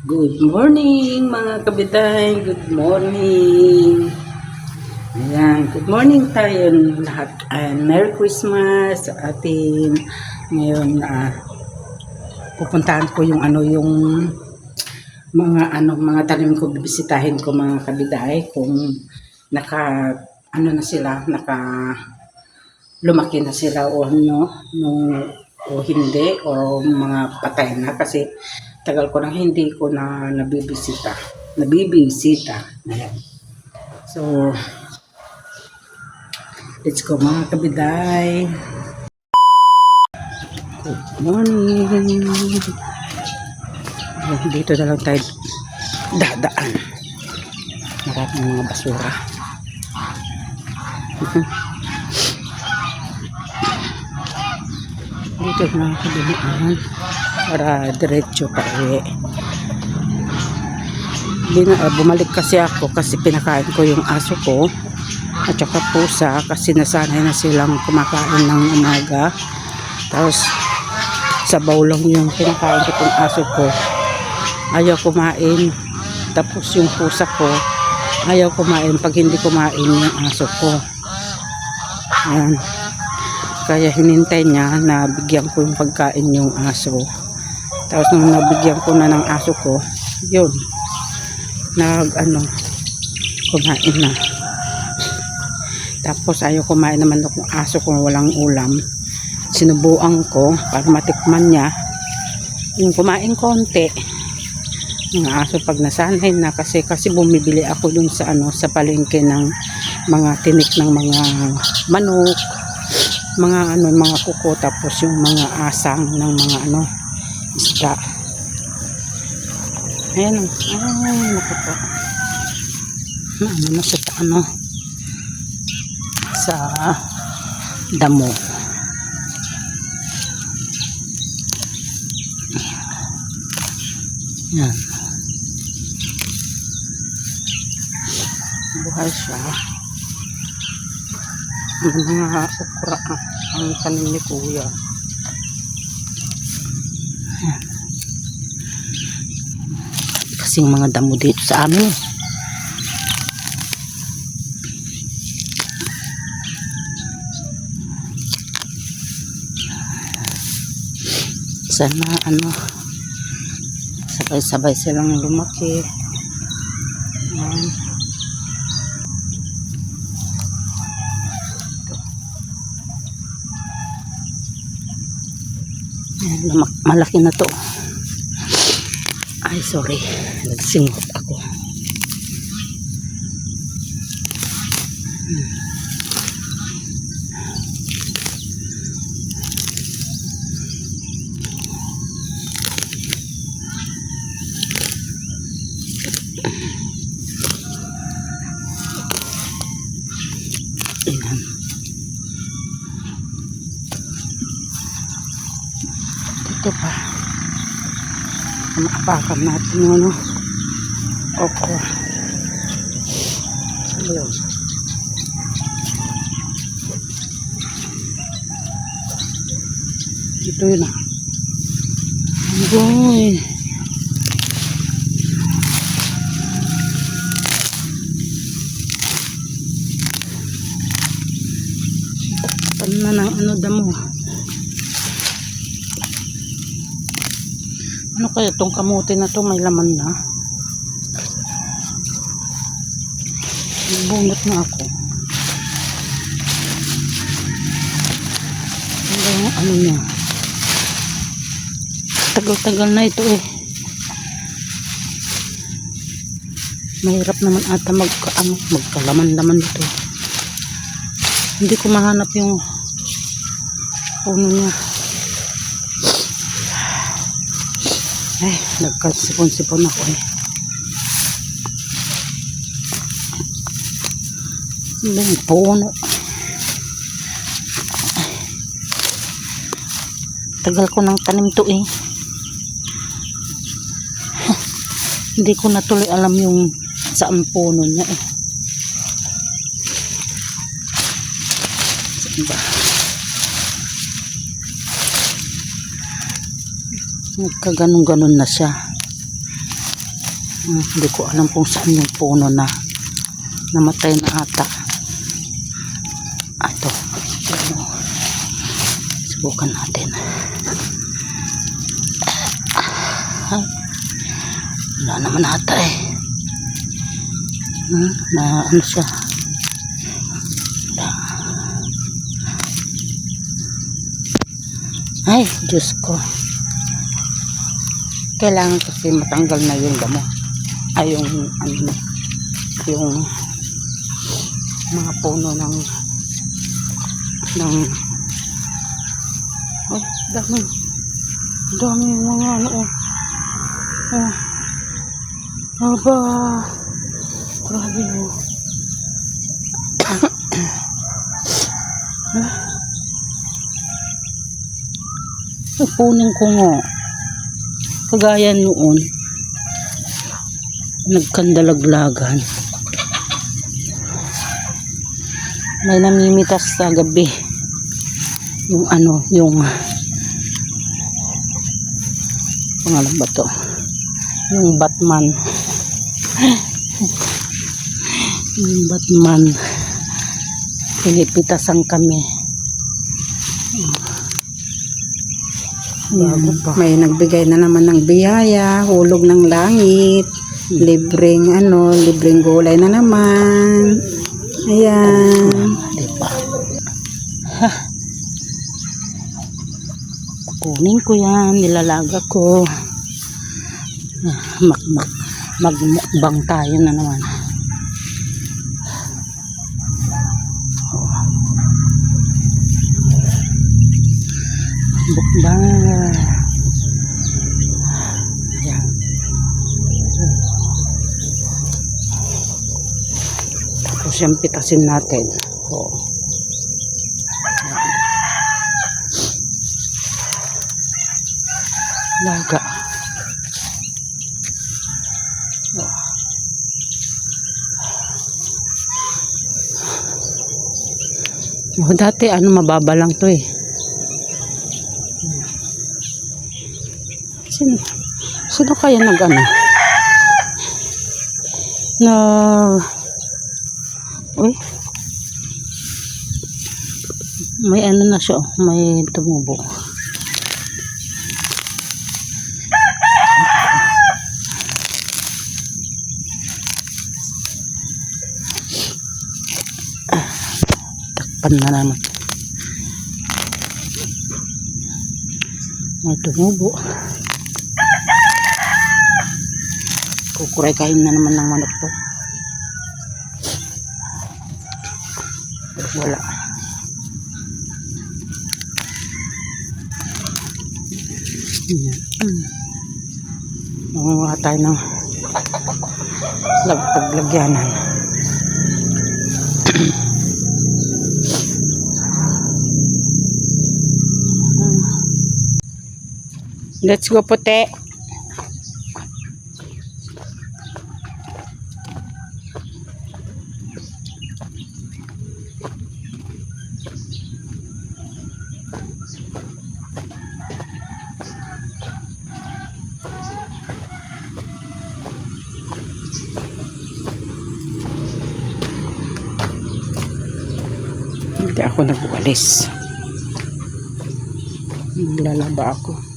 Good morning mga kabiday, good morning. Ayan, good morning tayo lahat. Merry Christmas sa atin. Ngayon, pupuntahan ko yung mga tanim ko, bibisitahin ko mga kabiday kung na sila, lumaki na sila o o hindi o mga patay na kasi tagal ko na hindi ko na nabibisita. Ayan. So, let's go mga kabiday. Good morning. Ayan, dito na lang tayo dadaan. Maraming mga basura. Dito na ako dumaan para diretso pa uwi. Bumalik kasi ako kasi pinakain ko yung aso ko at saka pusa kasi nasanay na silang kumakain ng umaga. Tapos sabaw lang yung pinakain ko yung aso ko. Ayaw kumain. Tapos yung pusa ko ayaw kumain pag hindi kumain yung aso ko. Ayan. Kaya hinintay niya na bigyan ko yung pagkain yung aso. Tapos nung nabigyan ko na ng aso ko, yun, kumain na. Tapos ayaw kumain naman ng aso kung walang ulam. Sinubuan ko para matikman niya. Yung kumain konti. Yung aso pag nasanay na kasi bumibili ako dun sa sa palengke ng mga tinik ng mga manok, mga kuko, tapos yung mga asang ng mga isda. Ayan naku po. Na sa damo. Yan. Buhay siya. Mga okra ang tanim ni kuya. Kasing mga damo dito sa amin. Sana sabay-sabay silang lumaki. Malaki na to. Ay, sorry. Nagsingot ako. Ito pa. Maapakan natin yung okra. Ayun. Ito yun ah. Boy. Pan na ng damo. Ano kaya itong kamote na to, may laman na. Bunot na ako. Ano niya. Tagal-tagal na ito eh. Mahirap naman ata magkalaman-laman ito. Hindi ko mahanap yung puno niya. Ay, nagkasipon-sipon ako eh. Yung puno. Tagal ko nang tanim to eh. Hindi ko na tuloy alam yung saan puno niya eh. Saan ba? Nagkaganon-ganon na siya. Hindi ko alam kung saan yung puno na namatay na ata. Ato. Subukan natin. Wala naman ata eh. Na ano siya. Ay, Diyos ko. Kailangan kasi matanggal na yung damo. Ay, yung mga puno ng ay, dami mga ano aba, grabe mo. Punin ko nga kagaya noon nagkandalaglagan, may namimitas sa gabi yung ano, yung pangalan ba to, yung Batman. Yung Batman, pinipitasan kami. May nagbigay na naman ng biyaya, hulog ng langit, libreng libreng gulay na naman. Ayan, diba? Kunin ko yan, nilalaga ko. Magmukbang tayo na naman. Mukbang. Ayan. Tapos yung pitasin natin. Laga. Dati mababa lang to eh. Sino kaya uy, may na siya, may tumubo. Takpan na naman. May tumubo. Kukuray kain na naman ng manok to. Wala. Nangunguha tayo ng paglagyanan. Let's go, puti. Hindi ako nagwalis. Lalaba ako.